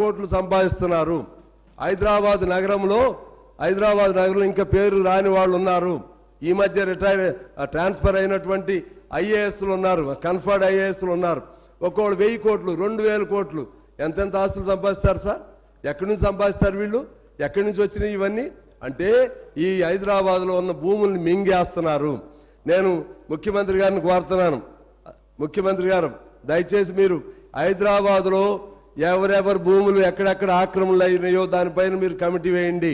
కోట్లు సంపాదిస్తున్నారు. హైదరాబాద్ నగరంలో ఇంకా పేరు రాని వాళ్ళు ఉన్నారు. ఈ మధ్య ట్రాన్స్ఫర్ అయినటువంటి ఐఏఎస్లు ఉన్నారు, కన్ఫర్డ్ ఐఏఎస్లు ఉన్నారు. ఒక్కోళ్ళు 1000 కోట్లు 2000 కోట్లు ఎంతెంత ఆస్తులు సంపాదిస్తారు సార్? ఎక్కడి నుంచి సంపాదిస్తారు వీళ్ళు? ఎక్కడి నుంచి వచ్చినాయి ఇవన్నీ? అంటే ఈ హైదరాబాద్లో ఉన్న భూముల్ని మింగేస్తున్నారు. నేను ముఖ్యమంత్రి గారిని కోరుతున్నాను, ముఖ్యమంత్రి గారు దయచేసి మీరు హైదరాబాద్లో ఎవరెవరు భూములు ఎక్కడెక్కడ ఆక్రమణలు అయినాయో దానిపైన మీరు కమిటీ వేయండి.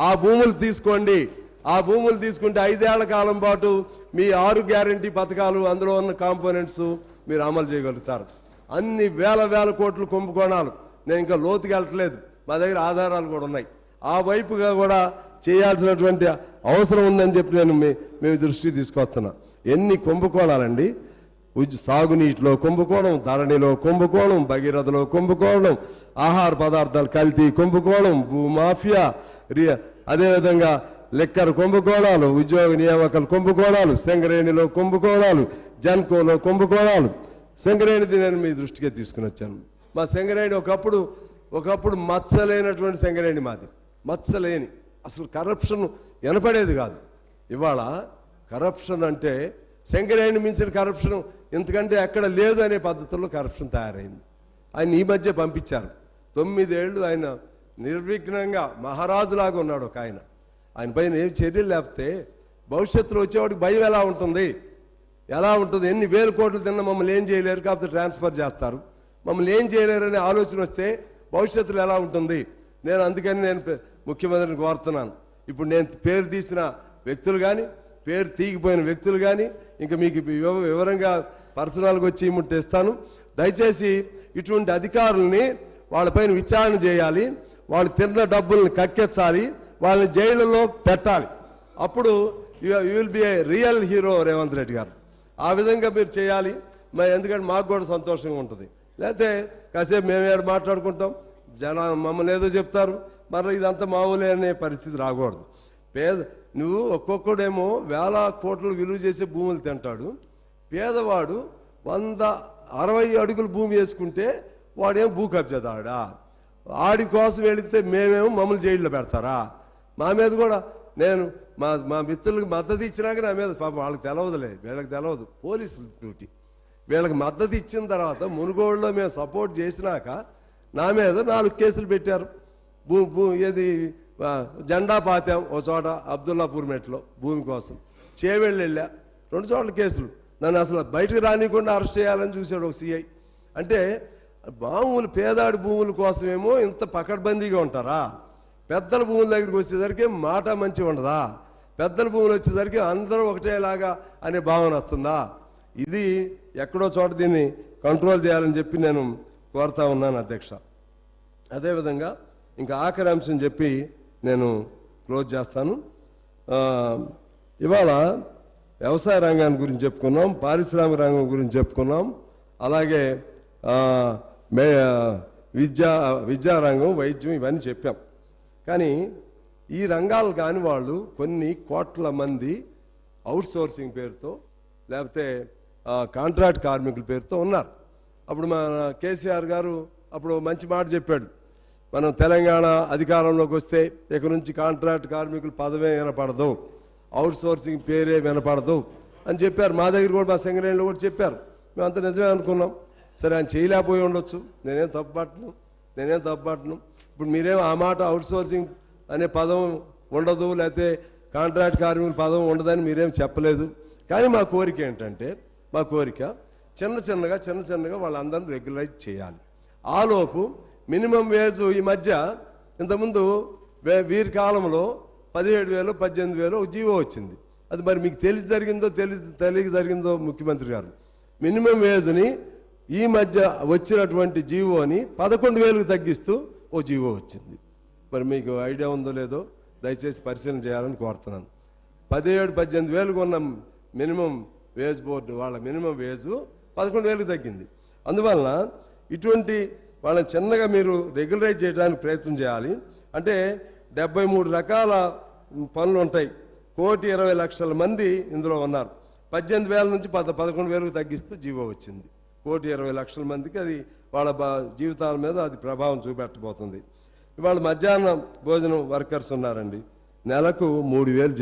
ఆ భూములు తీసుకోండి. ఆ భూములు తీసుకుంటే 5 ఏళ్ల కాలం పాటు మీ 6 గ్యారంటీ పథకాలు అందులో ఉన్న కాంపోనెంట్స్ మీరు అమలు చేయగలుగుతారు. అన్ని వేల కోట్లు కుంభకోణాలు. నేను ఇంకా లోతుకి వెళ్ళట్లేదు, మా దగ్గర ఆధారాలు కూడా ఉన్నాయి. ఆ వైపుగా కూడా చేయాల్సినటువంటి అవసరం ఉందని చెప్పి నేను మేము దృష్టికి తీసుకొస్తున్నా. ఎన్ని కుంభకోణాలండి! సాగునీటిలో కుంభకోణం, ధరణిలో కుంభకోణం, భగీరథలో కుంభకోణం, ఆహార పదార్థాలు కల్తీ కుంభకోణం, భూమాఫియా, అదేవిధంగా లెక్కర్ కుంభకోణాలు, ఉద్యోగ నియామకాల కుంభకోణాలు, సింగరేణిలో కుంభకోణాలు, జన్కోలో కుంభకోణాలు. సింగరేణిది నేను మీ దృష్టికే తీసుకుని వచ్చాను. మా సింగరేణి ఒకప్పుడు మచ్చలేనటువంటి సింగరేణి మాది, మచ్చలేని, అసలు కరప్షన్ వినపడేది కాదు. ఇవాళ కరప్షన్ అంటే సింగరేణి మించిన కరప్షన్ ఎందుకంటే ఎక్కడ లేదు అనే పద్ధతుల్లో కరప్షన్ తయారైంది. ఆయన ఈ మధ్య పంపించారు. 9 ఏళ్ళు ఆయన నిర్విఘ్నంగా మహారాజులాగా ఉన్నాడు ఒక ఆయన. ఆయన పైన ఏం చర్యలు లేకపోతే భవిష్యత్తులో వచ్చేవాడికి భయం ఎలా ఉంటుంది? ఎన్ని 1000 కోట్లు తిన్నా మమ్మల్ని ఏం చేయలేరు, కాకపోతే ట్రాన్స్ఫర్ చేస్తారు. మమ్మల్ని ఏం చేయలేరు అనే ఆలోచన వస్తే భవిష్యత్తులో ఎలా ఉంటుంది? అందుకని నేను ముఖ్యమంత్రిని కోరుతున్నాను. ఇప్పుడు నేను పేరు తీసిన వ్యక్తులు కానీ, పేరు తీగిపోయిన వ్యక్తులు కానీ ఇంకా మీకు వివరంగా పర్సనల్గా వచ్చి ఇస్తాను. దయచేసి ఇటువంటి అధికారుల్ని వాళ్ళపైన విచారణ చేయాలి. వాళ్ళు తిన్న డబ్బుల్ని కక్కెచ్చాలి, వాళ్ళని జైలులో పెట్టాలి. అప్పుడు you will be A real hero Revanth Reddy గారు. ఆ విధంగా మీరు చేయాలి. ఎందుకంటే మాకు కూడా సంతోషంగా ఉంటుంది. లేకపోతే కాసేపు మేమే మాట్లాడుకుంటాం, మమ్మల్ని ఏదో చెప్తారు, మరి ఇదంతా మామూలే అనే పరిస్థితి రాకూడదు. నువ్వు ఒక్కొక్కడేమో 1000 కోట్లు విలువ చేసే భూములు తింటాడు. పేదవాడు 160 అడుగులు భూమి వేసుకుంటే వాడేమో భూ కబ్జాదాడా? ఆడి కోసం వెళితే మేమేమో మమ్మల్ని జైల్లో పెడతారా? మా మీద కూడా మా మిత్రులకు మద్దతు ఇచ్చినాక నా మీద పాపం వాళ్ళకి తెలవదులే, వీళ్ళకి తెలవదు, పోలీసుల డ్యూటీ. వీళ్ళకి మద్దతు ఇచ్చిన తర్వాత మునుగోడులో మేము సపోర్ట్ చేసినాక నా మీద 4 కేసులు పెట్టారు. ఏది జెండా పాతాం ఓ చోట అబ్దుల్లాపూర్ మెట్లో భూమి కోసం, చేవెళ్ళు వెళ్ళా 2 చోట్ల కేసులు. నన్ను అసలు బయటకు రానికుండా అరెస్ట్ చేయాలని చూశాడు ఒక సిఐ. అంటే మామూలు పేదాడి భూముల కోసమేమో ఇంత పకడ్బందీగా ఉంటారా? పెద్దల భూముల దగ్గరికి వచ్చేసరికి మాట మంచి ఉండదా? పెద్దల భూములు వచ్చేసరికి అందరూ ఒకటేలాగా అనే భావన వస్తుందా? ఇది ఎక్కడో చోట దీన్ని కంట్రోల్ చేయాలని చెప్పి నేను కోరుతా ఉన్నాను అధ్యక్ష. అదేవిధంగా ఇంకా ఆఖరి అంశం చెప్పి నేను క్లోజ్ చేస్తాను. ఇవాళ వ్యవసాయ రంగాన్ని గురించి చెప్పుకున్నాం, పారిశ్రామిక రంగం గురించి చెప్పుకున్నాం, అలాగే విద్యారంగం, వైద్యం ఇవన్నీ చెప్పాం. కానీ ఈ రంగాలు కాని వాళ్ళు కొన్ని కోట్ల మంది అవుట్సోర్సింగ్ పేరుతో లేకపోతే కాంట్రాక్ట్ కార్మికుల పేరుతో ఉన్నారు. అప్పుడు మన కేసీఆర్ గారు అప్పుడు మంచి మాట చెప్పాడు, మనం తెలంగాణ అధికారంలోకి వస్తే ఇక నుంచి కాంట్రాక్ట్ కార్మికులు పదవే వినపడదు, అవుట్సోర్సింగ్ పేరే వినపడదు అని చెప్పారు. మా దగ్గర కూడా మా సింగరేణిలో కూడా చెప్పారు. మేమంతా నిజమే అనుకున్నాం. సరే ఆయన చేయలేకపోయి ఉండొచ్చు, నేనేం తప్పుపట్టను. ఇప్పుడు మీరేం ఆ మాట అవుట్సోర్సింగ్ అనే పదం ఉండదు, లేకపోతే కాంట్రాక్ట్ కార్మికుల పదం ఉండదని మీరేం చెప్పలేదు. కానీ మా కోరిక ఏంటంటే, చిన్న చిన్నగా వాళ్ళందరినీ రెగ్యులైజ్ చేయాలి. ఆలోపు మినిమం వేజ్ ఈ మధ్య ఇంతకుముందు వీరి కాలంలో 17,000 18,000 జీవో వచ్చింది. అది మరి మీకు తెలియక జరిగిందో ముఖ్యమంత్రి గారు మినిమం వేజ్ని ఈ మధ్య వచ్చినటువంటి జీవోని 11,000కు తగ్గిస్తూ ఓ జీవో వచ్చింది. మరి మీకు ఐడియా ఉందో లేదో దయచేసి పరిశీలన చేయాలని కోరుతున్నాను. 17,000-18,000కు ఉన్న మినిమం వేజ్ బోర్డు వాళ్ళ మినిమం వేజ్ 11,000కు తగ్గింది. అందువలన ఇటువంటి వాళ్ళని చిన్నగా మీరు రెగ్యులరైజ్ చేయడానికి ప్రయత్నం చేయాలి. అంటే 73 రకాల పనులు ఉంటాయి. 1,20,00,000 మంది ఇందులో ఉన్నారు. 18,000 నుంచి 11,000కు తగ్గిస్తూ జీవో వచ్చింది. 1,20,00,000 మందికి అది వాళ్ళ జీవితాల మీద అది ప్రభావం చూపెట్టబోతుంది. ఇవాళ మధ్యాహ్నం భోజనం వర్కర్స్ ఉన్నారండి, నెలకు 3,000 జీతం